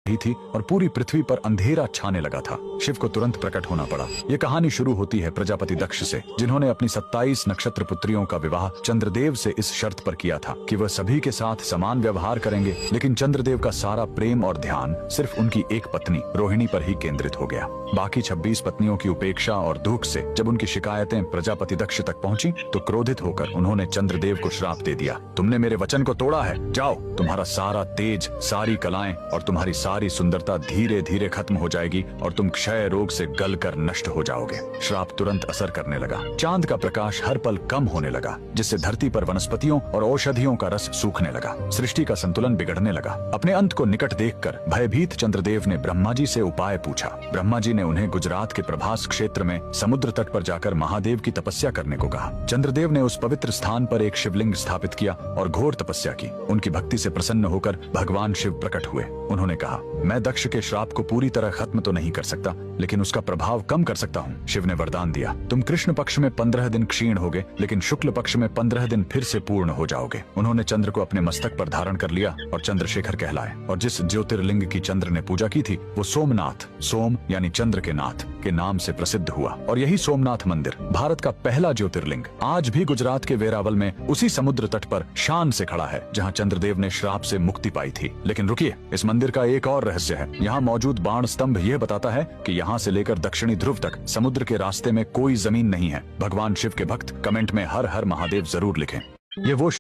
ही थी और पूरी पृथ्वी पर अंधेरा छाने लगा था। शिव को तुरंत प्रकट होना पड़ा। ये कहानी शुरू होती है प्रजापति दक्ष से, जिन्होंने अपनी 27 नक्षत्र पुत्रियों का विवाह चंद्रदेव से इस शर्त पर किया था कि वह सभी के साथ समान व्यवहार करेंगे। लेकिन चंद्रदेव का सारा प्रेम और ध्यान सिर्फ उनकी एक पत्नी रोहिणी पर ही केंद्रित हो गया। बाकी 26 पत्नियों की उपेक्षा और दुख से जब उनकी शिकायतें प्रजापति दक्ष तक पहुंची तो क्रोधित होकर उन्होंने चंद्रदेव को श्राप दे दिया, तुमने मेरे वचन को तोड़ा है, जाओ, तुम्हारा सारा तेज, सारी कलाएं और तुम्हारी सारी सुंदरता धीरे धीरे खत्म हो जाएगी और तुम क्षय रोग से गलकर नष्ट हो जाओगे। श्राप तुरंत असर करने लगा। चांद का प्रकाश हर पल कम होने लगा, जिससे धरती पर वनस्पतियों और औषधियों का रस सूखने लगा। सृष्टि का संतुलन बिगड़ने लगा। अपने अंत को निकट देखकर भयभीत चंद्रदेव ने ब्रह्मा जी से उपाय पूछा। ब्रह्मा जी ने उन्हें गुजरात के प्रभास क्षेत्र में समुद्र तट पर जाकर महादेव की तपस्या करने को कहा। चंद्रदेव ने उस पवित्र स्थान पर एक शिवलिंग स्थापित किया और घोर तपस्या की। उनकी भक्ति से प्रसन्न होकर भगवान शिव प्रकट हुए। उन्होंने कहा, मैं दक्ष के श्राप को पूरी तरह खत्म तो नहीं कर सकता, लेकिन उसका प्रभाव कम कर सकता हूँ। शिव ने वरदान दिया, तुम कृष्ण पक्ष में 15 दिन क्षीण होगे, लेकिन शुक्ल पक्ष में 15 दिन फिर से पूर्ण हो जाओगे। उन्होंने चंद्र को अपने मस्तक पर धारण कर लिया और चंद्रशेखर कहलाए। और जिस ज्योतिर्लिंग की चंद्र ने पूजा की थी वो सोमनाथ, सोम यानी चंद्र के नाथ के नाम से प्रसिद्ध हुआ। और यही सोमनाथ मंदिर भारत का पहला ज्योतिर्लिंग आज भी गुजरात के वेरावल में उसी समुद्र तट पर शान से खड़ा है, जहाँ चंद्रदेव ने श्राप से मुक्ति पाई थी। लेकिन रुकिए, इस मंदिर का एक और रहस्य है। यहाँ मौजूद बाण स्तंभ यह बताता है कि यहाँ से लेकर दक्षिणी ध्रुव तक समुद्र के रास्ते में कोई जमीन नहीं है। भगवान शिव के भक्त कमेंट में हर हर महादेव जरूर लिखें। ये वो